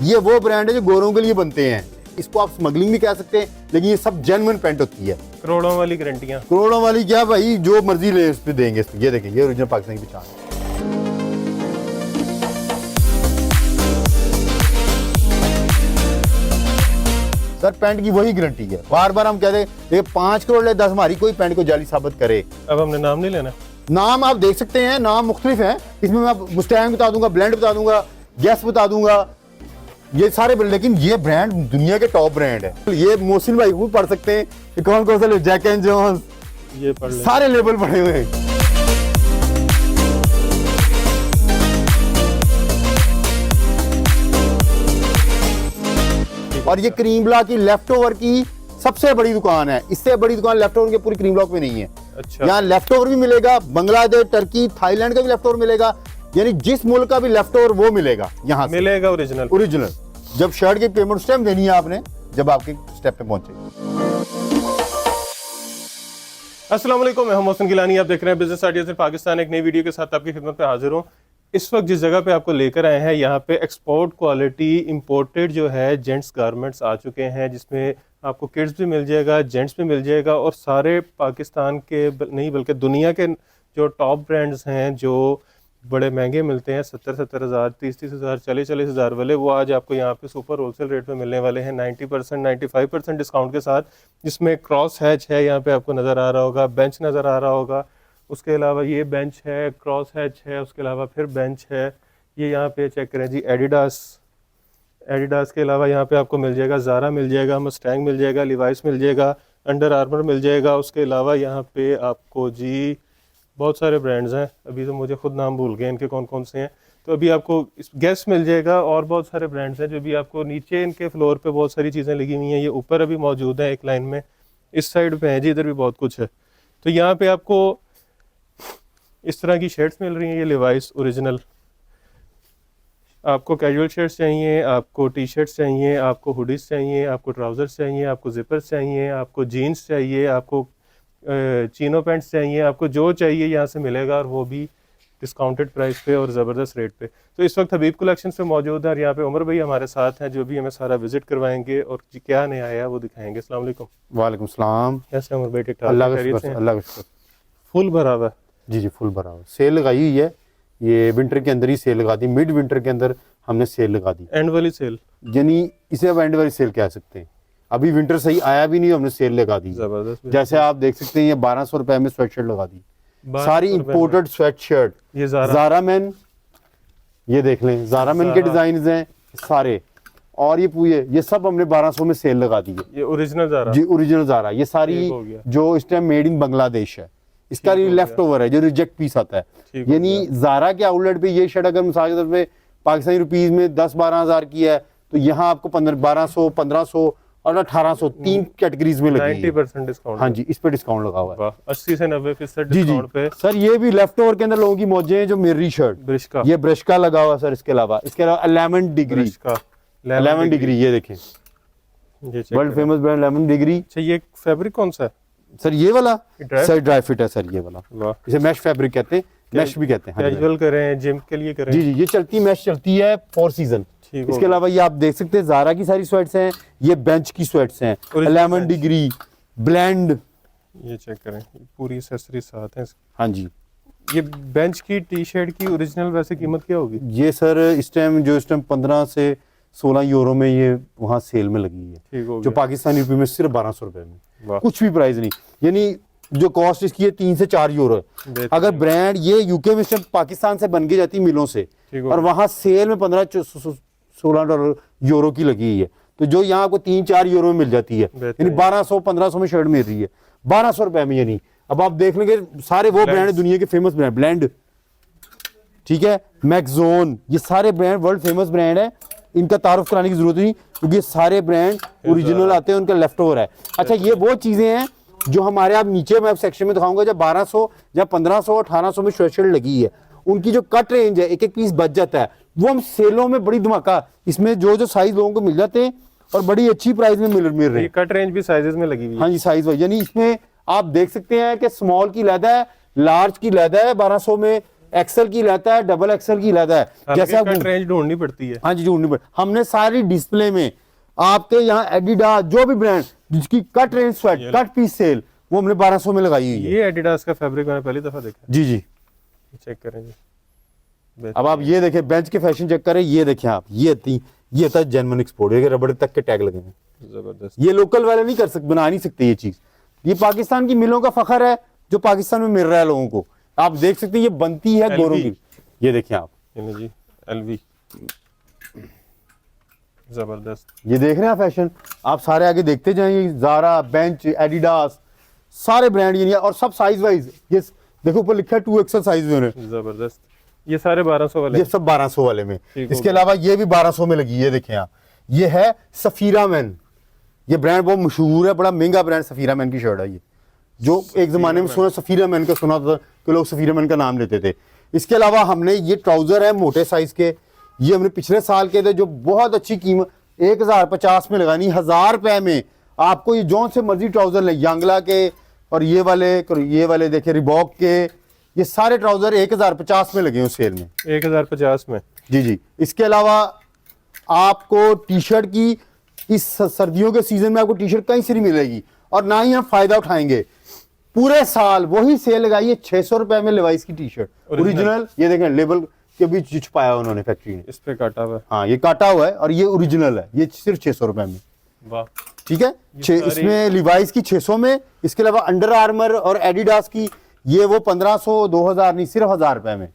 ये वो ब्रांड है जो गोरों के लिए बनते हैं, इसको आप स्मगलिंग भी कह सकते हैं, लेकिन ये सब जेन्युइन पेंट होती है। करोड़ों वाली गारंटियां। करोड़ों वाली क्या भाई, जो मर्जी ले इस पे देंगे इस पे। ये देखें, ये ओरिजिनल पाकिस्तानी की पहचान है। सर पेंट की वही गारंटी है, बार बार हम कहते हैं 5 करोड़ ले 10 हमारी कोई पेंट को जाली साबित करे। अब हमने नाम नहीं लेना। नाम आप देख सकते हैं, नाम मुख्तलिफ हैं, इसमें मैं मुस्टैंग बता दूंगा, ब्लेंड बता दूंगा, गैस बता दूंगा, ये सारे, लेकिन ये ब्रांड दुनिया के टॉप ब्रांड है। ये मोहसिन भाई को पढ़ सकते हैं कि कौन कौन सा, जैक एंड जोन्स, ये पढ़ ले। सारे लेबल पढ़े हुए हैं। और ये क्रीम ब्लॉक की लेफ्ट ओवर की सबसे बड़ी दुकान है, इससे बड़ी दुकान लेफ्ट ओवर की पूरी क्रीम ब्लॉक में नहीं है। अच्छा। यहाँ लेफ्ट ओवर भी मिलेगा, बांग्लादेश, टर्की, थाईलैंड का भी लेफ्ट ओवर मिलेगा, यानी जिस मुल्क का भी लेफ्ट ओवर वो मिलेगा यहाँ मिलेगा ओरिजिनल। ओरिजिनल। जब शर्ट की पेमेंट उस टाइम देनी है आपने, जब आपके स्टेप पे पहुंचेगी। अस्सलाम वालेकुम, मैं मोहसिन गिलानी, आप देख रहे हैं बिजनेस आइडियाज इन पाकिस्तान। एक नई वीडियो के साथ आपकी खिदमत पे हाजिर हूँ। इस वक्त जिस जगह पे आपको लेकर आए हैं, यहाँ पे एक्सपोर्ट क्वालिटी इंपोर्टेड जो है जेंट्स गारमेंट्स आ चुके हैं, जिसमें आपको किड्स भी मिल जाएगा, जेंट्स भी मिल जाएगा, और सारे पाकिस्तान के नहीं बल्कि दुनिया के जो टॉप ब्रांड्स हैं जो बड़े महंगे मिलते हैं, 70-70 हज़ार, 30-30 हज़ार, 40-40 हज़ार वाले, वो आज आपको यहाँ पे सुपर होलसेल रेट पे मिलने वाले हैं 90%, 95% डिस्काउंट के साथ। जिसमें क्रॉस हैच है, यहाँ पे आपको नज़र आ रहा होगा, बेंच नज़र आ रहा होगा, उसके अलावा ये बेंच है, क्रॉस हैच है, उसके अलावा फिर बेंच है। ये यहाँ पे चेक करें जी, एडिडास के अलावा यहाँ पे आपको मिल जाएगा ज़ारा मिल जाएगा, मस्टैंग मिल जाएगा, लिवाइस मिल जाएगा, अंडर आर्मर मिल जाएगा। उसके अलावा यहाँ पे आपको जी बहुत सारे ब्रांड्स हैं, अभी तो मुझे खुद नाम भूल गए इनके कौन कौन से हैं। तो अभी आपको गैस मिल जाएगा और बहुत सारे ब्रांड्स हैं जो भी आपको नीचे इनके फ्लोर पे बहुत सारी चीज़ें लगी हुई हैं। ये ऊपर अभी मौजूद है एक लाइन में, इस साइड पे है जी, इधर भी बहुत कुछ है। तो यहाँ पे आपको इस तरह की शर्ट्स मिल रही हैं, ये लिवाइस ओरिजिनल। आपको कैजुअल शर्ट्स चाहिए, आपको टी शर्ट्स चाहिए, आपको हुडीज चाहिए, आपको ट्राउज़र्स चाहिए, आपको जिपर्स चाहिए, आपको जीन्स चाहिए, आपको चीनो पैंट्स चाहिए, आपको जो चाहिए यहाँ से मिलेगा, और वो भी डिस्काउंटेड प्राइस पे और ज़बरदस्त रेट पे। तो इस वक्त हबीब कलेक्शन पे मौजूद है, और यहाँ पे उमर भाई हमारे साथ हैं जो भी हमें सारा विजिट करवाएंगे और क्या नया आया वो दिखाएंगे। अस्सलाम वालेकुम। वालेकुम सलाम। कैसे उमर भाई? ठीक ठाक? अल्लाह का शुक्र, अल्लाह का शुक्र। फुल भरा हुआ है? जी जी, फुल भरा हुआ। सेल लगाई हुई है, ये विंटर के अंदर ही सेल लगा दी, मिड विंटर के अंदर हमने सेल लगा दी। एंड वाली सेल, यानी इसे अब एंड वाली सेल कह सकते हैं। अभी विंटर सही आया भी नहीं, हमने सेल लगा दी। जबरदस्त। जैसे आप देख सकते हैं, ये 1200 रुपए में स्वेटशर्ट लगा दी, सारी इंपोर्टेड स्वेटशर्ट। ये ज़ारा मैन, ये देख लें, ज़ारा मैन के डिजाइन हैं सारे, और ये पूरे ये सब हमने 1200 में सेल लगा दी है। ये ओरिजिनल ज़ारा जी, ओरिजिनल ज़ारा। ये सारी जो इस टाइम मेड इन बांग्लादेश है, इसका लेफ्ट ओवर है जो रिजेक्ट पीस आता है। यानी ज़ारा के आउटलेट पे ये शर्ट अगर मिसाल के तौर पे पाकिस्तानी रुपीज में 10-12 हज़ार की है, तो यहाँ आपको 1200, 1500 और 1800 तीन कैटेगरीज में लगी 90% डिस्काउंट। हाँ जी, इस पे डिस्काउंट लगा हुआ है 80 से 90% डिस्काउंट पे। सर ये भी लेफ्ट ओवर के अंदर लोगों की मौजें हैं, जो मेरी शर्ट ब्रिश का, ये ब्रश का लगा हुआ सर। इसके अलावा 11 डिग्री का, 11 डिग्री, ये देखें, वर्ल्ड फेमस ब्रांड 11 डिग्री। अच्छा, ये फैब्रिक कौन सा है सर? ये वाला सर ड्राई फिट है सर, ये वाला, इसे मैश फैब्रिक कहते हैं, मैश भी कहते हैं। कैजुअल करें, जिम के लिए करें। जी जी, ये चलती मैश चलती है 4 सीजन। इसके अलावा ये आप देख सकते हैं, ज़ारा की सारी स्वेट्स हैं, ये बेंच की स्वेट्स हैं, 11 डिग्री ब्लेंड। ये चेक करें, पूरी एक्सेसरी साथ है। हाँ जी। ये बेंच की टी शर्ट की ओरिजिनल वैसे कीमत क्या होगी? ये सर इस टाइम 15 से 16 यूरो में ये वहाँ सेल में लगी है, जो पाकिस्तानी रुपये में सिर्फ 1200 रुपए में, कुछ भी प्राइस नहीं। यानी जो कॉस्ट इसकी है 3 से 4 यूरो है। अगर ब्रांड ये यूके में पाकिस्तान से बन के जाती मिलों से, और वहाँ सेल में 15-16 यूरो की लगी हुई है, तो जो यहाँ आपको 3-4 यूरो में मिल जाती है, यानी 1200-1500 में शर्ट मिल रही है 1200 रुपए में। यानी अब आप देख लेंगे सारे वो ब्रांड दुनिया के फेमस ब्रांड, ब्लेंड, ठीक है, मैक्सोन, ये सारे ब्रांड वर्ल्ड फेमस ब्रांड है, इनका तारुफ कराने की जरूरत नहीं, क्योंकि सारे ब्रांड ओरिजिनल आते हैं, उनका लेफ्ट ओवर है। अच्छा, ये वो चीजें हैं जो हमारे आप नीचे मैं सेक्शन में दिखाऊंगा, जब 1200 या 1500 1800 में शर्ट लगी है, उनकी जो कट रेंज है, एक पीस बच जाता है, वो हम सेलों में बड़ी धमाका, इसमें जो साइज लोगों को मिल जाते हैं और बड़ी अच्छी प्राइस में मिल रहे हैं। कट रेंज भी साइजेस में लगी हुई है। हाँ जी, साइज वाइज, यानी इसमें आप देख सकते हैं कि स्मॉल की लैदा है, लार्ज की लैदा है 1200 में, एक्सेल की लाता है, डबल एक्सेल की लाता है, जैसे आप कट रेंज ढूंढनी पड़ती है। हाँ जी, ढूंढनी पड़ती। हमने सारी डिस्प्ले में आपके यहाँ एडिडास जो भी ब्रांड जिसकी cut range sweat cut piece sale वो हमने 1200 में लगाई हुई है। ये एडिडास का फैब्रिक मैंने पहली दफा देखा। जी जी, चेक करें जी। अब आप ये देखें, बेंच के फैशन चेक करें, ये देखें आप, ये था जेन्युइन एक्सपोर्ट, ये रबड़ तक के टैग लगे हैं, जबरदस्त। ये लोकल वाले नहीं कर सकते, बना नहीं सकते ये चीज। ये पाकिस्तान की मिलों का फखर है जो पाकिस्तान में मिल रहा है लोगों को। आप देख सकते हैं ये बनती है गोरों की, ये देखिए आप, ये जी एलवी, जबरदस्त। ये देख रहे हैं फैशन, आप सारे आगे देखते जाएंगे, ज़ारा, बेंच, एडिडास, सारे ब्रांड ये, और सब साइज वाइज, ये देखो ऊपर लिखा है 2XL साइज में, जबरदस्त। ये सारे 1200 वाले, ये सब 1200 वाले में। इसके अलावा ये भी 1200 में लगी, ये देखें आप, ये है सफीरा मैन, ये ब्रांड बहुत मशहूर है, बड़ा महंगा ब्रांड सफीरा मैन की शर्ट है ये, जो एक जमाने में सुना सफीरा मैन का सुना था कि लोग सफीरा मैन का नाम लेते थे। इसके अलावा हमने ये ट्राउजर है मोटे साइज के, ये हमने पिछले साल के थे, जो बहुत अच्छी कीमत 1050 में लगानी, 1000 रुपए में आपको ये जौन से मर्जी ट्राउजर ले, यांगला के और ये वाले देखे रिबॉक के, ये सारे ट्राउजर 1050 में लगे हैं सेल में, 1050 में। जी जी। इसके अलावा आपको टी शर्ट की इस सर्दियों के सीजन में आपको टी शर्ट कहीं से नहीं मिलेगी, और ना ही हम फायदा उठाएंगे। पूरे साल वही सेल लगाई है, 600 रुपए में लेवाइस की टी शर्ट ओरिजिनल, ये देखें लेबल के बीच छुपाया उन्होंने फैक्ट्री ने, इस पे काटा हुआ है। हाँ ये काटा हुआ है, और ये ओरिजिनल है, ये सिर्फ 600 रुपए में। वाह, ठीक है, इसमें लिवाइस की 600 में। इसके अलावा अंडर आर्मर और एडिडास की ये वो 1500 2000 नहीं, सिर्फ 1000 रुपए में।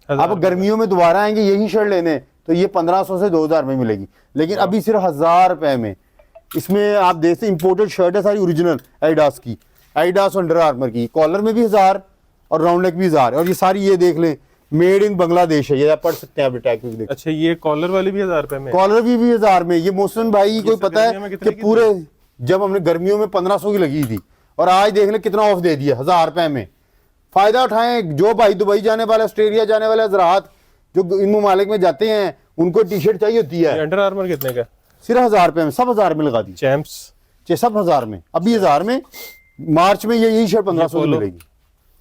अब गर्मियों में दोबारा आएंगे यही शर्ट लेने तो ये 1500 से 2000 में मिलेगी, लेकिन अभी सिर्फ 1000 रुपए में। इसमें आप देखते इंपोर्टेड शर्ट है सारी ओरिजिनल एडिडास की, एडिडास अंडर आर्मर की, कॉलर में भी 1000 और राउंड नेक भी 1000, और ये सारी ये देख लें मेड इन बांग्लादेश है, ये आप पढ़ सकते हैं, आप टैग भी देख। अच्छा, ये कॉलर वाली भी 1000 रुपए में, कॉलर भी 1000 में। ये मोहसिन भाई कोई पता है कि पूरे जब हमने गर्मियों में 1500 की लगी थी, और आज देख लें कितना ऑफ दे दिया 1000 रुपए में। फायदा उठाएं, जो भाई दुबई जाने वाले, ऑस्ट्रेलिया जाने वाले हजरात जो इन ममालिक में जाते हैं उनको टी शर्ट चाहिए होती है। अंडर आर्मर कितने का? सिर्फ 1000 रुपए में, सब 1000 में लगा दी। चैंप्स सब 1000 में, अभी 1000 में। मार्च में ये यही शर्ट 1500 की मिलेगी,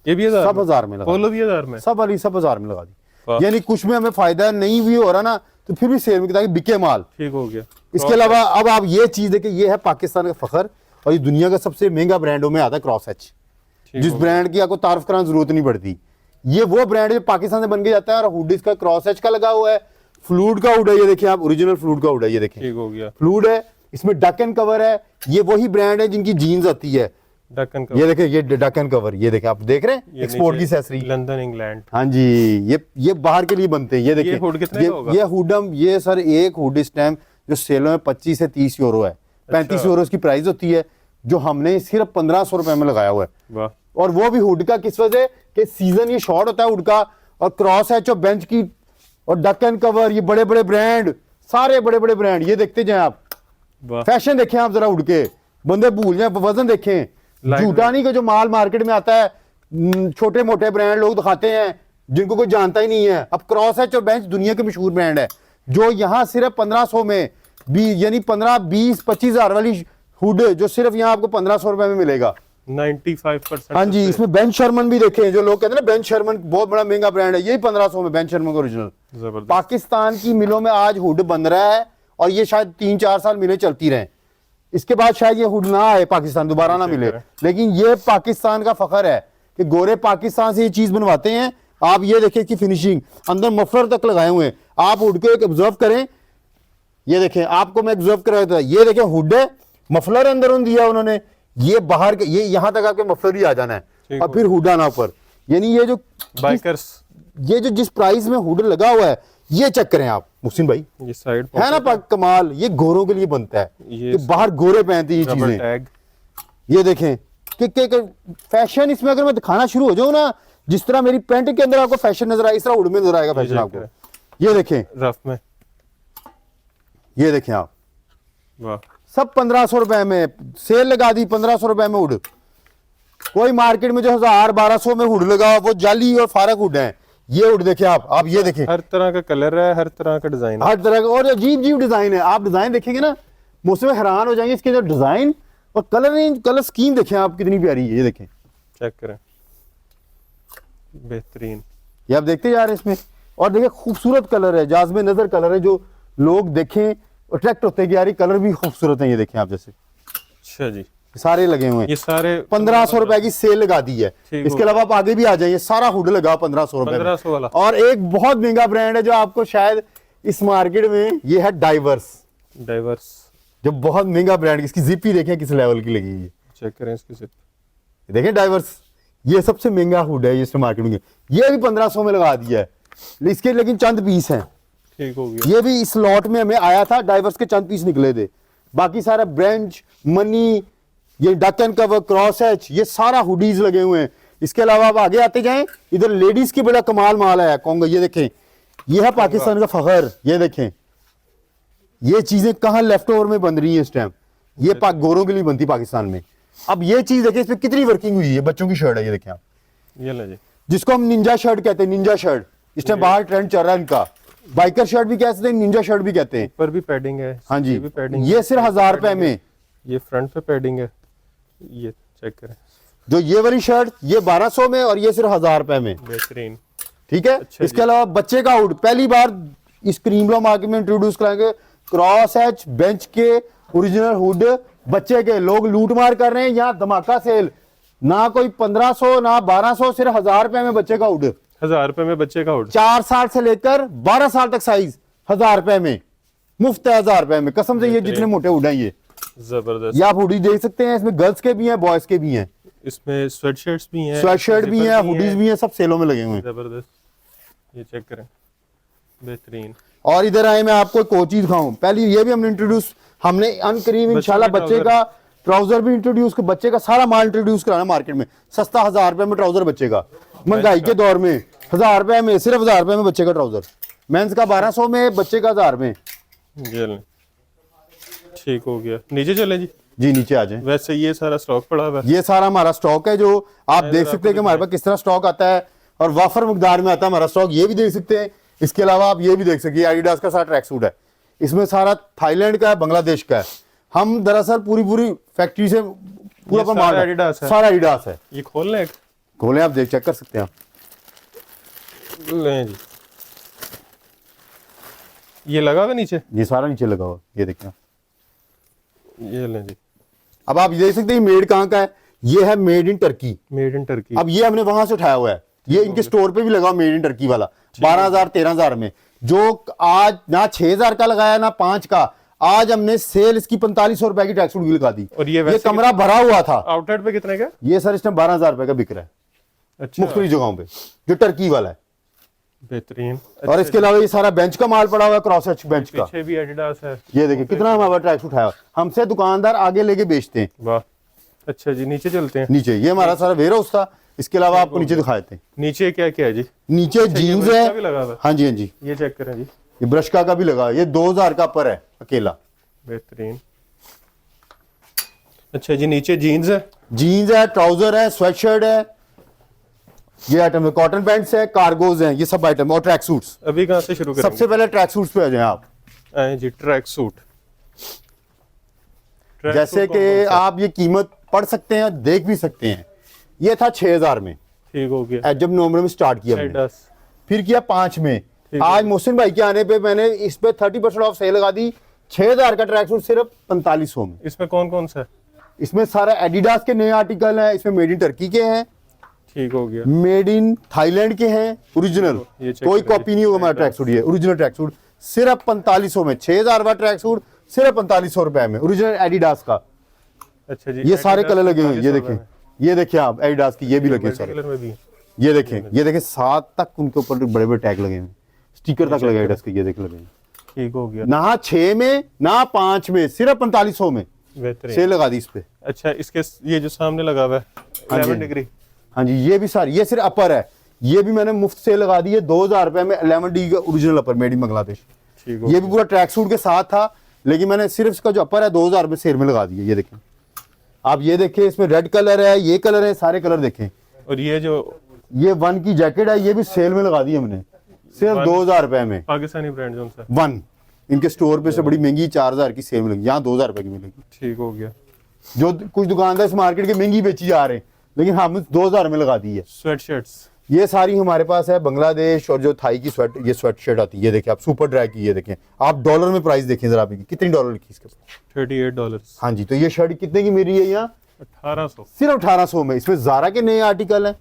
ये भी 1000 सब 1000 में लगा, पोलो भी 1000 में, सब वाली सब 1000 में लगा दी। यानी कुछ में हमें फायदा नहीं भी हो रहा ना, तो फिर भी सेल में ताकि बिके माल, ठीक हो गया। इसके अलावा अब आप ये चीज देखें, ये है पाकिस्तान का फखर, और ये दुनिया का सबसे महंगा ब्रांडों में आता है क्रॉस एच, जिस ब्रांड की आपको तारीफ कराने जरूरत नहीं पड़ती। ये वो ब्रांड है जो पाकिस्तान से बन के जाता है, और हुड इसका क्रॉस एच का लगा हुआ है, फ्लूड का हुड है, ये देखिए आप, ओरिजिनल फ्लूड का हुड है, ये देखें, ठीक हो गया, फ्लूड है, इसमें डक एंड कवर है। ये वही ब्रांड है जिनकी जीन्स आती है, डक ये देखें, ये डक एंड कवर, ये देखें, आप देख रहे हैं एक्सपोर्ट की एसेसरी, लंदन इंग्लैंड। हाँ जी, ये बाहर के लिए बनते हैं। ये देखिए, ये हुड कितने का होगा? ये हुडम, ये सर एक हुड इस टाइम जो सेलों में 25 से 30 यूरो है, 35 यूरो इसकी प्राइस होती है, जो हमने सिर्फ 1500 रुपए में लगाया हुआ है। वाह, और वो भी हुड का किस वजह कि सीजन ये शॉर्ट होता है हुड का, और क्रॉस एच और बेंच की और डक एंड कवर, ये बड़े बड़े ब्रांड, सारे बड़े बड़े ब्रांड, ये देखते जाए आप, फैशन देखें आप जरा, उड़ के बंदे भूल जाए, वजन देखें, झूठा नहीं कि जो माल मार्केट में आता है छोटे मोटे ब्रांड लोग दिखाते हैं जिनको कोई जानता ही नहीं है। अब क्रॉस एच और बेंच दुनिया के मशहूर ब्रांड है, जो यहाँ सिर्फ 1500 में यानी 15-20-25 हजार वाली हुड जो सिर्फ यहाँ आपको 1500 रुपए में मिलेगा। 95%। हाँ जी, इसमें बेंच शर्मन भी देखें, जो लोग कहते हैं ना बेंच शर्मन बहुत बड़ा महंगा ब्रांड है, यही 1500 में बेंच शर्मन का ओरिजिनल। पाकिस्तान की मिलों में आज हुड बन रहा है, और ये शायद 3-4 साल मिलें चलती रहें, इसके बाद शायद ये हुड ना आए पाकिस्तान, दोबारा ना मिले, लेकिन ये पाकिस्तान का फखर है कि गोरे पाकिस्तान से ये चीज बनवाते हैं। आप ये देखें इसकी फिनिशिंग, अंदर मफलर तक लगाए हुए हैं, आप हुड को एक ऑब्जर्व करें, ये देखें, आपको मैं ऑब्जर्व कराया था, ये देखें हुड है, मफलर अंदर दिया उन्होंने, ये बाहर के, ये यहां तक आपके मफलर ही आ जाना है, और फिर हुड आना ऊपर। यानी ये जो बाइकर्स, ये जो जिस प्राइस में हुड लगा हुआ है, ये चेक करें आप मुहसिन भाई, ये साइड है ना कमाल, ये गोरों के लिए बनता है, ये बाहर गोरे पहनते ये चीजें। ये देखें कि फैशन इसमें अगर मैं दिखाना शुरू हो जाऊं ना, जिस तरह मेरी पैंट के अंदर आपको फैशन नजर आए, इस तरह हुड में नजर आएगा फैशन आपको। ये देखें रफ में, ये देखें आप, वाह, सब 1500 रुपए में सेल लगा दी, 1500 रुपए में हुड। कोई मार्केट में जो 1000-1200 में हुड लगा वो जाली और फारक हुड है, ये हुड देखें आप ये देखें, हर तरह का कलर है, हर तरह का डिजाइन है, हर तरह का, और अजीब डिजाइन है। आप डिजाइन देखेंगे ना मुझसे में हैरान हो जाएंगे, इसके जो डिजाइन और कलर स्कीम देखें आप कितनी प्यारी है, ये देखें, चेक करें, बेहतरीन। ये आप देखते जा रहे हैं इसमें। और देखिए खूबसूरत कलर है, जाज़बे नजर कलर है, जो लोग देखें अट्रैक्ट होते हैं कि यार ये कलर भी खूबसूरत है। ये देखें आप, जैसे अच्छा जी, सारे लगे हुए हैं। ये सारे 1500 रुपए की सेल लगा दी है। इसके अलावा आप आगे भी आ जाइए, सारा हुड लगा 1500 रुपए 1500 वाला। और एक बहुत महंगा ब्रांड है जो आपको शायद इस मार्केट में, ये है डाइवर्स। जो बहुत महंगा ब्रांड, इसकी जिप ही देखें किस लेवल की लगी है। चेक करें इसकी जिप, देखें डाइवर्स, ये सबसे महंगा हुड है इस मार्केट में। ये भी 1500 में लगा दिया है। इसके लेकिन चंद पीस हैं। ठीक हो गया। ये भी इस लॉट में हमें आया था, डाइवर्स के चंद पीस निकले थे। बाकी सारा ब्रेंच, मनी, ये duck and cover, cross H, ये सारा हुडीज लगे हुए हैं। इसके अलावा आप आगे आते जाएं, इधर लेडीज की बड़ा कमाल माल है कहूंगा। ये देखें, ये है पाकिस्तान का फखर। ये देखें, ये चीजें कहां लेफ्ट ओवर में बन रही है इस टाइम। ये गोरों के लिए बनती पाकिस्तान में। अब ये चीज देखें, इसमें कितनी वर्किंग हुई है। बच्चों की शर्ट है, ये देखें आप, ये ले जी, जिसको हम निंजा शर्ट कहते हैं। निंजा शर्ट इस टाइम बाहर ट्रेंड चल रहा है इनका। बाइकर शर्ट भी कहते हैं, निंजा शर्ट भी कहते हैं। ऊपर भी पैडिंग है। हाँ जी, भी पैडिंग, ये सिर्फ 1000 रुपए में। ये फ्रंट पे पैडिंग है, ये चेक करें। जो ये वाली शर्ट, ये 1200 में, और ये सिर्फ 1000 रुपए में। बेहतरीन, ठीक है। अच्छा इसके अलावा बच्चे का हुड पहली बार इस क्रीमलो मार्केट में इंट्रोड्यूस कराएंगे। क्रॉस एच बेंच के ओरिजिनल हुड बच्चे के। लोग लूट मार कर रहे हैं, यहाँ धमाका सेल। ना कोई 1500 ना 1200, सिर्फ 1000 रुपए में बच्चे का हुड। 1000 रुपए में बच्चे का हुड। 4 साल से लेकर 12 साल तक साइज 1000 रुपए में मुफ्त है। 1000 रुपए में कसम से। ये जितने मोटे हुड हैं, ये जबरदस्त। ये आप हुडी देख सकते हैं। इसमें गर्ल्स के भी हैं, बॉयज के भी हैं। इसमें स्वेटशर्ट्स भी हैं, स्वेटशर्ट भी हैं, हुडीज भी हैं, सब सेलों में लगे हुए हैं। जबरदस्त, ये चेक करें, बेहतरीन। और इधर आए, मैं आपको एक और चीज दिखाऊं। पहले ये भी हमने अनकरीम इंशाल्लाह बच्चे का ट्राउजर भी इंट्रोड्यूस, बच्चे का सारा माल इंट्रोड्यूस कराना मार्केट में। सस्ता 1000 रुपए में ट्राउजर बच्चे का, महंगाई के दौर में 1000 रुपए में, सिर्फ 1000 रुपए में बच्चे का ट्राउजर। मेंस का 1200 में, बच्चे का 1000 में। ठीक हो गया। नीचे चले जी। जी नीचे आ जाए। वैसे ये सारा स्टॉक पड़ा हुआ है। ये सारा हमारा स्टॉक है, जो आप देख सकते हैं कि हमारे पास किस तरह स्टॉक आता है और वाफर मकदार में आता है हमारा स्टॉक। ये भी देख सकते हैं। इसके अलावा आप ये भी देख सकते हैं, एडिडास का सारा ट्रैक सूट है। इसमें सारा थाईलैंड का है, बांग्लादेश का है। हम दरअसल पूरी फैक्ट्री से पूरा माल एडिडास है। सारा एडिडास है। ये खोल लें, खोलें, आप देख चेक कर सकते हैं आप। लें जी, ये लगा हुआ नीचे, ये सारा नीचे लगा हुआ, ये देखते हैं। ये लें जी। अब आप ये देख सकते हैं मेड कहाँ का है। ये है made in Turkey. Made in Turkey. अब ये हमने वहां से उठाया हुआ है। ये इनके स्टोर पे भी लगा मेड इन टर्की वाला 12,000 13,000 में, जो आज ना 6,000 का लगाया ना 5 का। आज हमने सेल इसकी 4500 रुपए की टैक्स लगा दी। और ये कमरा भरा हुआ था। आउटलेट पे कितने का? ये सर इस टाइम 12,000 रुपए का बिक रहा है। अच्छा, मुख्तलिफ जगहों पे, जो टर्की वाला है। बेहतरीन। और इसके अलावा ये सारा बेंच का माल पड़ा हुआ है, क्रॉस एच बेंच का। पीछे भी एडिडास है। ये देखिए कितना हमारा ट्रैक उठाया। हमसे दुकानदार आगे लेके बेचते हैं। वाह, अच्छा जी। नीचे चलते हैं। नीचे ये हमारा सारा वेयर हाउस था। इसके अलावा आपको नीचे दिखा देते हैं। नीचे क्या क्या है जी? नीचे जीन्स है। हाँ जी, हाँ जी। ये चेक करें जी, ये ब्रश का भी लगा। ये 2000 का पर है अकेला। बेहतरीन। अच्छा जी, नीचे जीन्स है, जीन्स है, ट्राउजर है, स्वेटशर्ट है। ये आइटम है, कॉटन पैंट्स है, कार्गोज हैं, ये सब आइटम। और ट्रैक सूट्स। अभी कहाँ से शुरू करेंगे? सबसे पहले ट्रैक सूट्स पे आ जाएं आप। आए जी, ट्रैक सूट। जैसे कि आप ये कीमत पढ़ सकते हैं, देख भी सकते हैं। ये था 6000 में। ठीक हो गया। जब नवंबर में स्टार्ट किया हमने, फिर किया 5 में। आज मोहसिन भाई के आने पे मैंने इस पे 30% ऑफ सेल लगा दी। 6000 का ट्रैक सूट सिर्फ 4500 में। इसमें कौन कौन सा है? इसमें सारा एडिडास के नए आर्टिकल हैं। इसमें मेड इन टर्की के हैं, ठीक हो गया। मेड इन थाईलैंड के हैं, ओरिजिनल। कोई कॉपी नहीं होगा हमारा ट्रैक सूट। ये ओरिजिनल ट्रैक सूट सिर्फ 4500 में। 6000 का ट्रैक सूट सिर्फ 4500 रुपए में, ओरिजिनल एडिडास का। अच्छा जी, ये सारे कलर लगे हुए हैं। ये देखें, ये देखिए आप, एडिडास की ये भी लगे सारे। ये देखें, ये देखें 7 तक उनके ऊपर बड़े बड़े टैग लगे हैं, स्टिकर तक लगे एडिडास के। ये देख लगे। ठीक हो गया। ना 6 में ना 5 में, सिर्फ 4500 में सेल लगा दी इस पे। अच्छा, इसके ये जो सामने लगा हुआ है 11 डिग्री। हाँ जी, ये भी सारी, ये सिर्फ अपर है। ये भी मैंने मुफ्त सेल लगा दी है 2000 रुपए में। 11 डिग्री का original upper, made in Bangladesh. ये भी पूरा ट्रैक सूट के साथ था, लेकिन मैंने सिर्फ इसका जो अपर है 2000 रुपए सेल में लगा दिया। ये देखें आप, ये देखें इसमें रेड कलर है, ये कलर है, सारे कलर देखें। और ये जो ये 1 की जैकेट है, ये भी सेल में लगा दी हमने सिर्फ 2000 रुपए में। पाकिस्तानी ब्रांड जो सा 1 इनके स्टोर पे से बड़ी महंगी 4000 की सेल मिलेगी, यहाँ 2000 रुपए की मिलेगी। ठीक हो गया। जो कुछ दुकानदार इस मार्केट की महंगी बेची जा रहे हैं, लेकिन हम 2000 में लगा दी है। स्वेटशर्ट्स, ये सारी हमारे पास है बांग्लादेश और जो थाई की ये स्वेट शर्ट आती है, ये देखिए आप सुपर ड्रैग की, ये देखें आप डॉलर में प्राइस देखें जरा, आप कितनी डॉलर लिखी इसके ऊपर? $38। हाँ जी, तो ये शर्ट कितने की मिल रही है यहाँ? 1800। सिर्फ 1800 में। इसमें जारा के नए आर्टिकल हैं,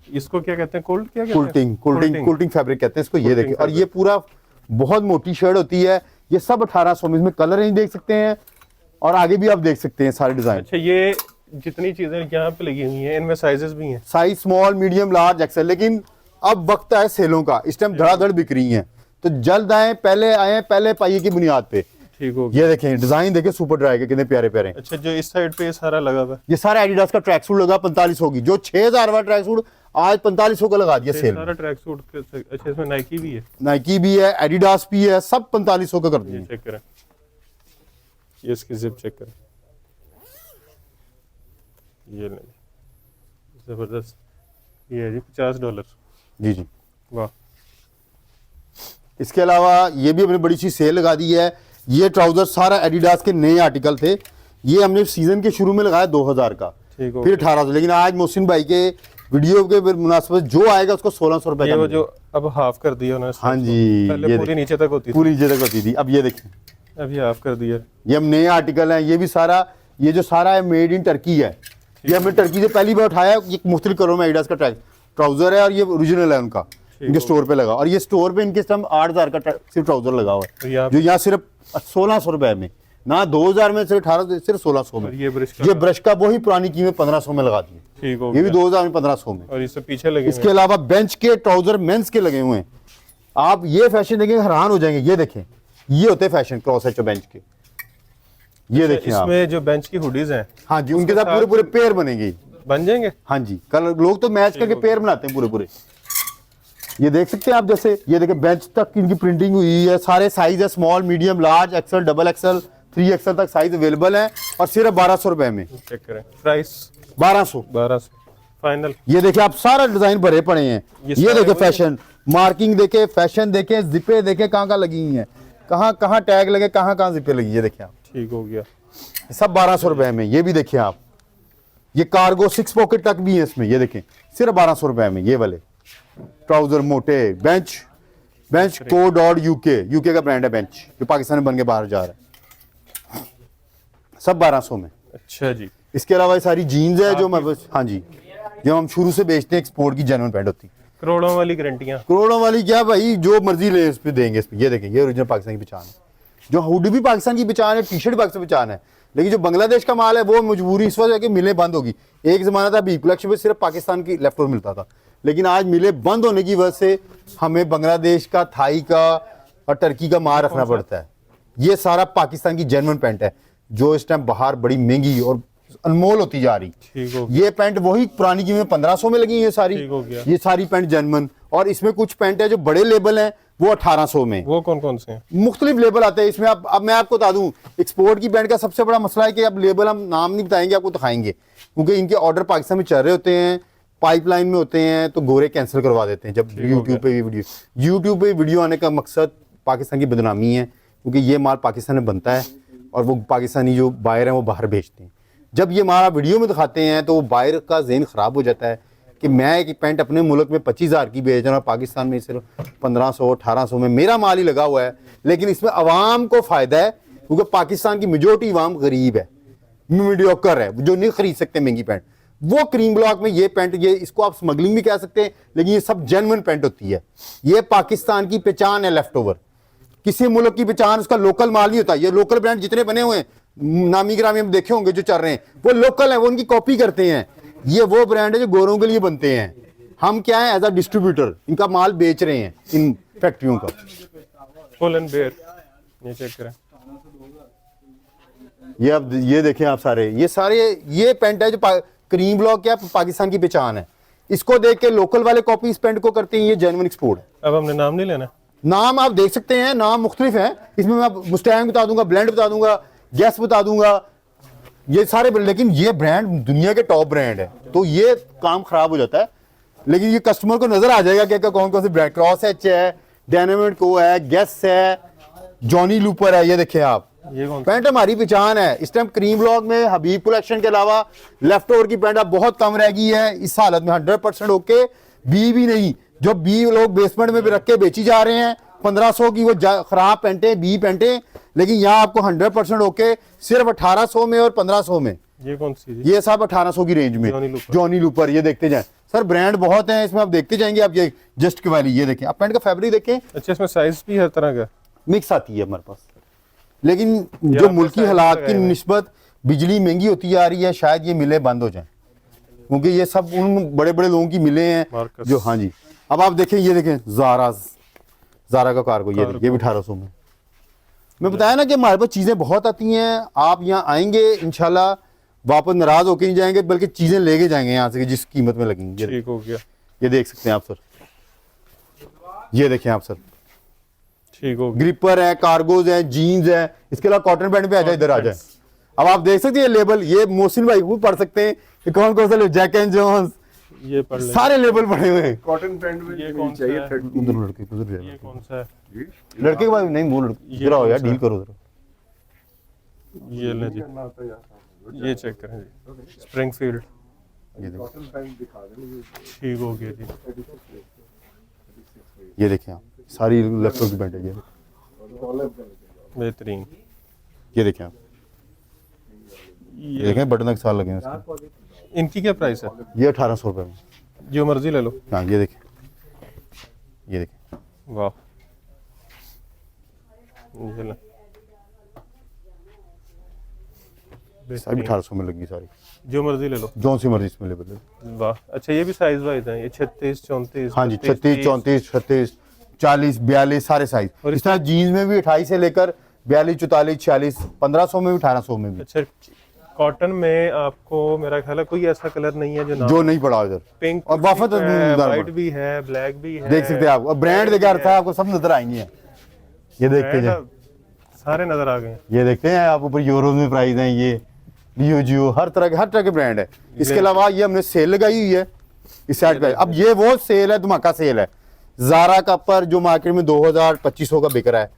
इसको क्या कहते हैं? कोल्ड क्या कहते हैं? कुल्टिंग फैब्रिक कहते हैं इसको। ये देखिए, और ये पूरा बहुत मोटी शर्ट होती है, ये सब 1800 में। इसमें कलर रेंज देख सकते हैं और आगे भी आप देख सकते हैं सारे डिजाइन। अच्छा, ये जितनी चीजें यहाँ पे लगी हुई हैं इनमें साइजेस भी हैं? Size small, medium, large, XL. लेकिन अब वक्त है सेलों का, इस टाइम धड़ाधड़ बिक रही हैं, तो जल्द आए, पहले पाइए की बुनियाद पे। ठीक हो। ये देखें डिजाइन देखें, सुपर ड्राई के कितने प्यारे प्यारे। अच्छा, जो इस साइड पे ये सारा लगा हुआ है, ये सारा एडिडास का ट्रैक सूट लगा 4500 की, जो 6000 वाला ट्रैक सूट आज 4500 का लगा दिया सेल। सारा ट्रैक सूट। अच्छा, इसमें नाइकी भी है? नाइकी भी है, एडिडास भी है, सब 4500 का कर दिए। चेक करें, ये इसकी जिप चेक करें, ये ले, जबरदस्त। ये है जी $50। जी जी, वाह। इसके अलावा ये भी हमने बड़ी सी सेल लगा दी है। ये ट्राउजर सारा एडिडास के नए आर्टिकल थे, ये हमने सीजन के शुरू में लगाया 2000 का, फिर 1800। लेकिन आज मोहसिन भाई के वीडियो के मुनासिबत जो आएगा उसको 1600 रुपए का। वो जो अब हाफ कर दिया उन्होंने। हाँ जी, पहले पूरी नीचे तक होती थी। पूरी नीचे तक होती थी, अब ये देखें, अभी हाफ कर दिया। ये हम नए आर्टिकल हैं। ये भी सारा, ये जो सारा है मेड इन टर्की है। ये हमने टर्की से पहली बार उठाया। ये मुख्तलिफ कलरों में एडिडास का ट्राउजर है और ये ओरिजिनल है उनका, इनके स्टोर पे लगा। और ये स्टोर पे इनके सिर्फ 8000 का सिर्फ ट्राउजर लगा हुआ है, जो यहाँ सिर्फ 1600 रुपए में, ना 2000 में, सिर्फ 1800, सिर्फ 1600 में। ये ब्रश का वही पुरानी कीमत 1500 में लगा दी। ठीक हो, ये भी 2000 में 1500 में। और इससे पीछे लगे। इसके अलावा बेंच के ट्राउजर मेंस के लगे हुए हैं। आप ये फैशन देखेंगे हैरान हो जाएंगे। ये देखें, ये होते फैशन क्रॉस एच बेंच के। ये देखिए आप, इसमें जो बेंच की हुडीज हैं, हाँ जी, उनके साथ पूरे पूरे पेयर बनेंगे, बन जाएंगे। हाँ जी, कल लोग तो मैच करके पेयर बनाते हैं पूरे पूरे। ये देख सकते हैं आप, जैसे ये देखें बेंच तक इनकी प्रिंटिंग हुई है। सारे साइज है, small, medium, large, XL, double XL, 3XL तक साइज अवेलेबल है और सिर्फ 1200 रुपए में। चेक करें प्राइस, 1200 फाइनल। ये देखें आप, सारा डिजाइन भरे पड़े हैं। ये देखें फैशन, मार्किंग देखे, फैशन देखे, जिपे देखे कहाँ कहाँ लगी हुई है, कहाँ कहाँ टैग लगे, कहाँ कहाँ जिपे लगी। ये देखें आप, ठीक हो गया, सब 1200 रुपए में। ये भी देखें आप, ये कार्गो 6 पॉकेट तक भी है इसमें। ये देखें सिर्फ 1200 रुपए में ये वाले ट्राउजर मोटे। बेंच कोड और यूके का ब्रांड है बेंच, जो पाकिस्तान में बन के बाहर जा रहा है, सब 1200 में। अच्छा जी। इसके अलावा ये सारी जीन्स है जो मैं बस, हाँ जी, जो हम शुरू से बेचते हैं, एक्सपोर्ट की जेन्युइन पैंट होती है। करोड़ों वाली गारंटियां। करोड़ों वाली क्या भाई, जो मर्जी ले इस पे देंगे इस पे। ये देखें, ये ओरिजिनल पाकिस्तान की पहचान है। जो हुडी भी पाकिस्तान की पहचान है, टी शर्ट पाकिस्तान की पहचान है। लेकिन जो बांग्लादेश का माल है वो मजबूरी इस वजह है कि मिलें बंद होगी। एक जमाना था बी कलेक्शन में सिर्फ पाकिस्तान की लेफ्ट ओवर मिलता था, लेकिन आज मिलें बंद होने की वजह से हमें बांग्लादेश का, थाई का और टर्की का माल रखना पड़ता है। ये सारा पाकिस्तान की जेन्युइन पैंट है, जो इस टाइम बाहर बड़ी महंगी और अनमोल होती जा रही। ये पैंट वही पुरानी कीमत 1500 में लगी है सारी। ये सारी पैंट जेन्युइन, और इसमें कुछ पैंट है जो बड़े लेबल हैं वो 1800 में। वो कौन कौन से हैं? मुख्तलिफ लेबल आते हैं इसमें। अब मैं आपको बता दूं, एक्सपोर्ट की पैंट का सबसे बड़ा मसला है कि अब लेबल हम नाम नहीं बताएंगे, आपको दिखाएंगे, क्योंकि इनके ऑर्डर पाकिस्तान में चल रहे होते हैं, पाइपलाइन में होते हैं, तो गोरे कैंसिल करवा देते हैं। जब यूट्यूब पे वीडियो आने का मकसद पाकिस्तान की बदनामी है, क्योंकि ये माल पाकिस्तान में बनता है और वो पाकिस्तानी जो बायर हैं वो बाहर बेचते हैं। जब ये माल वीडियो में दिखाते हैं तो बायर का ज़हन ख़राब हो जाता है कि मैं एक पैंट अपने मुल्क में 25,000 की बेच रहा हूँ, पाकिस्तान में सिर्फ 1500 1800 में मेरा माल ही लगा हुआ है। लेकिन इसमें अवाम को फ़ायदा है, क्योंकि पाकिस्तान की मेजोरिटी अवाम गरीब है, मीडियोकर है, जो नहीं खरीद सकते महंगी पैंट। वो क्रीम ब्लॉक में ये पैंट, ये इसको आप स्मगलिंग भी कह सकते हैं, लेकिन ये सब जेन्युइन पैंट होती है। ये पाकिस्तान की पहचान है लेफ्ट ओवर। किसी मुल्क की पहचान उसका लोकल माल नहीं होता। ये लोकल ब्रांड जितने बने हुए हैं, नामी ग्रामी हम देखे होंगे जो चल रहे हैं, वो लोकल है, वो उनकी कॉपी करते हैं। ये वो ब्रांड है जो गोरों के लिए बनते हैं। हम क्या है, एज अ डिस्ट्रीब्यूटर इनका माल बेच रहे हैं इन फैक्ट्रियों का। पुल एंड बेयर, ये चेक करें। ये अब ये देखें आप, सारे ये पैंट है जो क्रीम ब्लॉक क्या पाकिस्तान की पहचान है। इसको देख के लोकल वाले कॉपी इस पैंट को करते हैं। ये जेन्युइन एक्सपोर्ट है। अब हमने नाम नहीं लेना, नाम आप देख सकते हैं, नाम मुख्तलिफ है इसमें। मैं मुस्टैंग बता दूंगा, ब्लेंड बता दूंगा, गैस बता दूंगा, ये सारे। लेकिन ये ब्रांड दुनिया के टॉप ब्रांड है, तो ये काम खराब हो जाता है। लेकिन ये कस्टमर को नजर आ जाएगा कि कौन कौन से ब्रांड, क्रॉस एच है, डायनामाइट को है, गैस है, जॉनी लूपर है। ये देखें आप, ये कौन पैंट हमारी पहचान है। इस टाइम क्रीम ब्लॉक में हबीब कलेक्शन के अलावा लेफ्ट ओवर की पैंट अब बहुत कम रह गई है। इस हालत में 100% ओके बी भी नहीं, जो बी लोग बेसमेंट में भी रख के बेची जा रहे हैं 1500 की वो खराब पेंटे बी पेंटे, लेकिन यहाँ आपको 100% ओके सिर्फ 1800 में और 1500 में। ये कौन सी? ये सब 1800 की रेंज में जॉनी लूपर। ये देखते जाएं सर, ब्रांड बहुत हैं इसमें, आप देखते जाएंगे। आप ये जस्ट की वाली ये देखें, आप पैंट का फैब्रिक देखें। अच्छा, इसमें साइज भी हर तरह का मिक्स आती है हमारे पास, लेकिन जो मुल्की हालात की निस्बत बिजली महंगी होती जा रही है, शायद ये मिले बंद हो जाए, क्योंकि ये सब उन बड़े बड़े लोगों की मिले हैं जो। हाँ जी, अब आप देखें, ये देखें ज़ारा का कार्गो, ये भी 1800 में। मैं बताया ना कि हमारे पास चीज़ें बहुत आती हैं। आप यहाँ आएंगे इंशाल्लाह वापस नाराज होकर नहीं जाएंगे, बल्कि चीज़ें लेके जाएंगे यहाँ से जिस कीमत में लगेंगी। ठीक हो गया, ये देख सकते हैं आप सर, ये देखें आप सर, ठीक हो गया। ग्रिपर है, कार्गोज है, जीन्स है, इसके अलावा कॉटन पैंट पे आ जाए, इधर आ जाए। अब आप देख सकते हैं लेबल, ये मोहसिन भाई वो पढ़ सकते हैं कि कौन कौन सा, जैक एंड जोन्स, ये पढ़ ले, सारे लेबल पढ़े हुए हैं। कॉटन पैंट में ये कौन सा चाहिए है? 30। उधर लड़के उधर जाए, ये कौन सा है? लड़के के बाद नहीं, वो लड़के इधर आओ यार, डील करो उधर। ये ले जी, करना होता है यहाँ। ये चेक करें जी, स्प्रिंगफील्ड। ये देखो, कॉटन पैंट दिखा देंगे। ठीक हो गया जी। ये देखें आप, सारी लड़कों की पैंट है। ये बेहतरीन। ये देखें आप, ये देखें बटन के साथ लगे हैं इसके। इनकी क्या प्राइस है? ये 1800 रुपये में, जो मर्जी ले लो। हाँ ये देखें, ये देखें, वाह, ये ले। सारी 1800 में लगी सारी, जो मर्जी ले लो, जो सी मर्जी इसमें लेबल है। वाह। अच्छा, ये भी साइज वाइज है, ये 36, 34? हाँ जी, 36, 34, 36, 40, 42 सारे साइज। और इस तरह जीन्स में भी 28 से लेकर 42, 44, 46, 1500 में भी, 1800 में भी। अच्छा, कॉटन में आपको मेरा ख्याल है कोई ऐसा कलर नहीं है जो जो नहीं पड़ा इधर, पिंक और वाफत वाइट भी है, ब्लैक भी है, देख सकते हैं आप। और ब्रांड देखा अर्थ है आपको, सब नजर आएंगे। ये देखते हैं, सारे नजर आ गए। ये देखते हैं आप, ऊपर यूरो में प्राइस है, ये लियो जियो, हर तरह के ब्रांड है। इसके अलावा ये हमने सेल लगाई हुई है इस साइड पे। अब ये वो सेल है, धमाका सेल है। ज़ारा का पर जो मार्केट में 2000-2500 का बिक रहा है,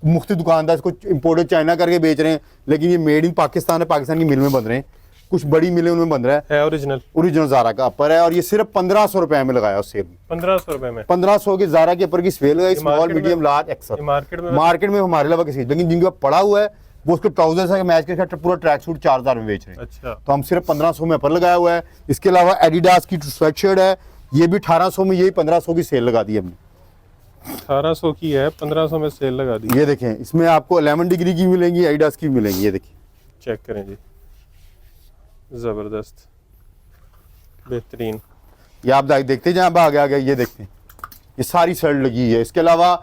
मुख्तलिफ दुकानदार इसको इम्पोर्टेड चाइना करके बेच रहे हैं, लेकिन ये मेड इन पाकिस्तान है, पाकिस्तान की मिल में बन रहे हैं, कुछ बड़ी मिलें उनमें बन रहा है। ओरिजिनल ज़ारा का अपर है, और ये सिर्फ 1500 रुपए में लगाया उस सेल में। 1500 रुपए में 1500 के ज़ारा के ऊपर की सेल लगाई, small medium large axle. Market में हमारे अलावा किसी, लेकिन जिनके पास पड़ा हुआ है वो उसके ट्राउजर से मैच के साथ पूरा ट्रैक सूट 4000 में बेच रहे हैं। अच्छा, तो हम सिर्फ 1500 में अपर लगाया हुआ है। इसके अलावा एडिडास की स्वेट शर्ट है, ये भी 1800 में, यही 1500 की सेल लगा दी हमने। 1800 की है, 1500 में सेल लगा दी। ये देखें, इसमें आपको 11 डिग्री की मिलेंगी, एडिडास की मिलेंगी। ये देखिए, चेक करें जी, जबरदस्त, बेहतरीन। ये आप देखते जाए, अब आगे आगे ये देखते हैं, ये सारी शर्ट लगी है। इसके अलावा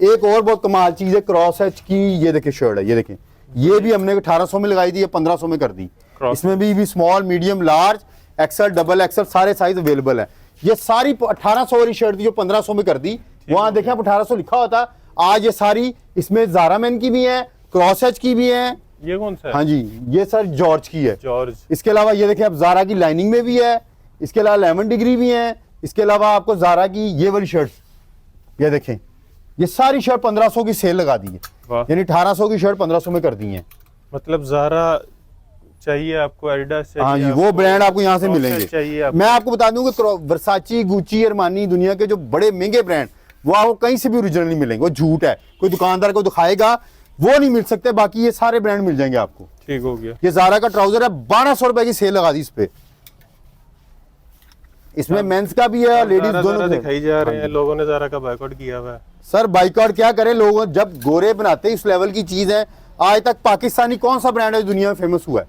एक और बहुत कमाल चीज है, क्रॉस एच की, ये देखिए शर्ट है, ये देखें, ये भी हमने 1800 में लगाई थी, ये 1500 में कर दी। इसमें भी small medium large axle double axle सारे साइज अवेलेबल है। ये सारी 1800 वाली शर्ट थी जो 1500 में कर दी। वहां देखें आप 1800 लिखा होता, आज ये सारी इसमें ज़ारा मैन की भी है, क्रॉस एच की भी है। ये कौन सा है? हाँ जी, ये सर जॉर्ज की है। जॉर्ज। इसके अलावा ये देखें आप, ज़ारा की लाइनिंग में भी है, इसके अलावा 11 डिग्री भी है। इसके अलावा आपको ज़ारा की ये वाली शर्ट, ये देखें, ये सारी शर्ट 1500 की सेल लगा दी है, यानी 1800 की शर्ट 1500 में कर दी है। मतलब ज़ारा चाहिए आपको, एडिडास चाहिए, हाँ जी, वो ब्रांड आपको यहाँ से मिलेंगे। मैं आपको बता दूं कि वर्साची, गुची, अरमानी, दुनिया के जो बड़े महंगे ब्रांड, वो आपको कहीं से भी ओरिजिनल नहीं मिलेंगे, वो झूठ है। कोई दुकानदार को दिखाएगा वो नहीं मिल सकते, बाकी ये सारे ब्रांड मिल जाएंगे आपको। ठीक हो गया। ये ज़ारा का ट्राउजर है, 1200 रुपए की सेल लगा दी इस पे। इसमें मेंस का भी है, लेडीज दोनों दिखाई जा रहे हैं। लोगों ने ज़ारा का बायकॉट किया हुआ है। सर बाइकआउट क्या करें, लोग जब गोरे बनाते इस लेवल की चीज है। आज तक पाकिस्तानी कौन सा ब्रांड है दुनिया में फेमस हुआ है?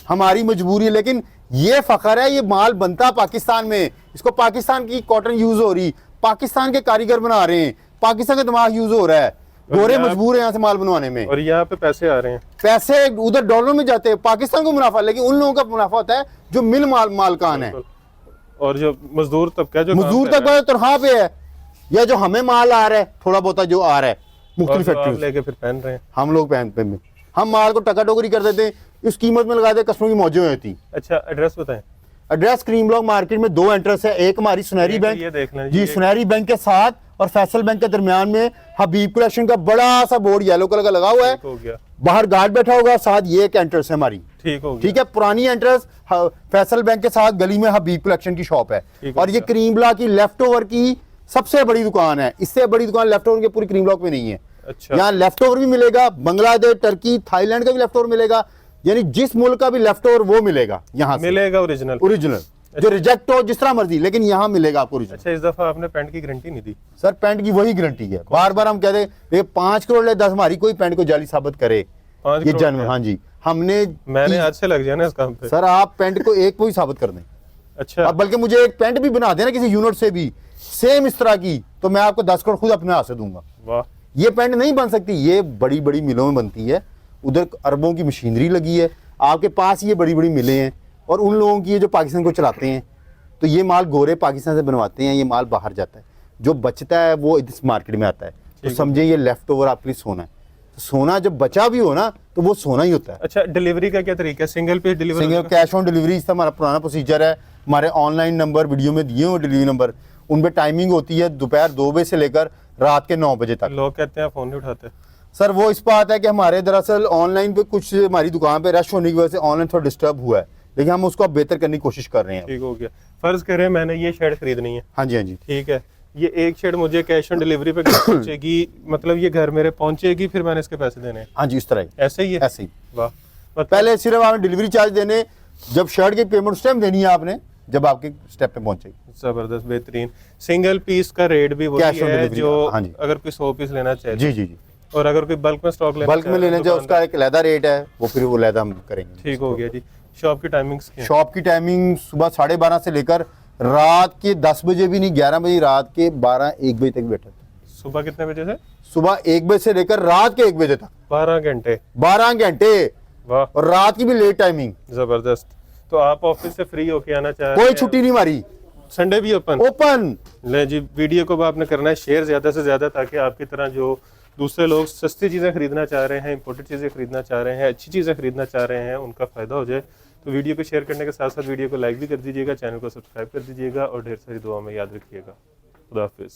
हमारी मजबूरी है, लेकिन ये फखर है, ये माल बनता पाकिस्तान में, इसको पाकिस्तान की कॉटन यूज हो रही, पाकिस्तान के कारीगर बना रहे हैं, पाकिस्तान का दिमाग यूज हो रहा है। गोरे मजबूर है यहाँ से माल बनवाने में, और यहाँ पे पैसे आ रहे हैं, पैसे उधर डॉलर में जाते हैं, पाकिस्तान को मुनाफा, लेकिन उन लोगों का मुनाफा होता है जो मिल मालकान है, और जो मजदूर तबका, जो मजदूर तबका तनख्वाह पे है, या जो हमें माल आ रहा है थोड़ा बहुत जो आ रहा है मुख्तलिफ फैक्ट्री लेके फिर पहन रहे हैं। हम लोग पहनते हैं, हम माल को टका टोकरी कर देते हैं, इस कीमत में लगा देते, कस्टमर की मौजें होती। अच्छा, एड्रेस बताएं। एड्रेस क्रीम ब्लॉक मार्केट में 2 एंट्रेंस है, एक हमारी सुनहरी बैंक, ये देख लें जी सुनहरी बैंक के साथ, और फैसल बैंक के दरमियान में हबीब कलेक्शन का बड़ा सा बोर्ड येलो कलर का लगा हुआ है। ठीक हो गया। बाहर गार्ड बैठा होगा, साथ ये एक एंट्रेंस है हमारी। ठीक हो गया। ठीक है, पुरानी एंट्रेंस फैसल बैंक के साथ गली में हबीब कलेक्शन की शॉप है। और ये क्रीम ब्लॉक की लेफ्ट ओवर की सबसे बड़ी दुकान है। इससे बड़ी दुकान लेफ्ट ओवर के पूरी क्रीम ब्लॉक में नहीं है। अच्छा। यहाँ लेफ्ट ओवर भी मिलेगा, बांग्लादेश, टर्की, थाईलैंड का भी लेफ्ट ओवर मिलेगा, यानी जिस मुल्क का भी लेफ्ट ओवर वो मिलेगा यहाँ मिलेगा ओरिजिनल। ओरिजिनल जो रिजेक्ट हो जिस तरह मर्जी, लेकिन यहाँ मिलेगा आपको ओरिजिनल। अच्छा, इस दफा आपने पैंट की गारंटी नहीं दी? सर पैंट की वही गारंटी है। बार बार हम कहते हैं 5 करोड़ ले 10 हमारी कोई पैंट को जाली साबित करे, 5 ये करोड़ जन्म। हाँ जी, मैंने आज से लग जाना इस काम पे। सर आप पैंट को एक को ही साबित कर दें। अच्छा। अब बल्कि मुझे एक पैंट भी बना देना किसी यूनिट से भी सेम इस तरह की, तो मैं आपको 10 करोड़ खुद अपने हाथ से दूंगा। वाह। ये पैंट नहीं बन सकती, ये बड़ी बड़ी मिलों में बनती है, उधर अरबों की मशीनरी लगी है। आपके पास ये बड़ी बड़ी मिलें हैं और उन लोगों की जो पाकिस्तान को चलाते हैं, तो ये माल गोरे पाकिस्तान से बनवाते हैं, ये माल बाहर जाता है, जो बचता है वो इस मार्केट में आता है। तो समझे ये लेफ्ट ओवर आपके लिए सोना है। तो सोना जब बचा भी हो ना तो वो सोना ही होता है। अच्छा, डिलीवरी का क्या तरीका है? Single piece delivery? Single cash on delivery, इसका हमारा पुराना प्रोसीजर है। हमारे ऑनलाइन नंबर वीडियो में दिए हुए डिलीवरी नंबर, उन पे टाइमिंग होती है दोपहर 2 बजे से लेकर रात के 9 बजे तक। लोग कहते हैं फोन नहीं उठाते। सर वो इस बात है कि हमारे दरअसल ऑनलाइन पे कुछ हमारी दुकान पे रश होने की वजह से ऑनलाइन थोड़ा डिस्टर्ब हुआ है, लेकिन हम उसको अब बेहतर करने की कोशिश कर रहे हैं। ठीक हो गया। फर्ज करें मैंने ये शर्ट खरीदनी है। हाँ जी, हाँ जी। ठीक है, ये एक शर्ट मुझे कैश ऑन डिलीवरी पे घर पहुंचेगी, मतलब ये घर मेरे पहुंचेगी, फिर मैंने इसके पैसे देने हैं? हाँ जी, इस तरह ही। ऐसे ही है? ऐसे ही। वाह। पहले सिर्फ आपने डिलीवरी चार्ज देने, जब शर्ट की पेमेंट उस टाइम देनी है आपने जब आपके स्टेप पे पहुंचेगी। जबरदस्त, बेहतरीन। सिंगल पीस का रेट भी वही Cash on है delivery, जो हाँ जी। अगर कोई 100 पीस लेना चाहे? जी जी जी। और अगर कोई बल्क में स्टॉक लेना बल्क में लेने जाए उसका एक अलहदा रेट है, वो फिर वो अलहदा हम करेंगे। ठीक हो गया जी। शॉप की टाइमिंग्स क्या हैं? शॉप की टाइमिंग सुबह 12:30 से लेकर रात के 10 बजे भी नहीं, 11 बजे, रात के 12-1 बजे तक बैठे। सुबह कितने बजे से? सुबह 1 बजे से लेकर रात के 1 बजे तक, 12 घंटे। 12 घंटे। वाह। और रात की भी लेट टाइमिंग। जबरदस्त। तो आप ऑफिस से फ्री होके आना चाह रहे कोई हैं? छुट्टी नहीं हमारी, संडे भी ओपन? ओपन। ले जी, वीडियो को आपने करना है शेयर ज़्यादा से ज़्यादा, ताकि आपकी तरह जो दूसरे लोग सस्ती चीज़ें खरीदना चाह रहे हैं, इंपोर्टेड चीज़ें खरीदना चाह रहे हैं, अच्छी चीज़ें खरीदना चाह रहे हैं, उनका फ़ायदा हो जाए। तो वीडियो को शेयर करने के साथ साथ वीडियो को लाइक भी कर दीजिएगा, चैनल को सब्सक्राइब कर दीजिएगा और ढेर सारी दुआ में याद रखिएगा। खुदा हाफिज़।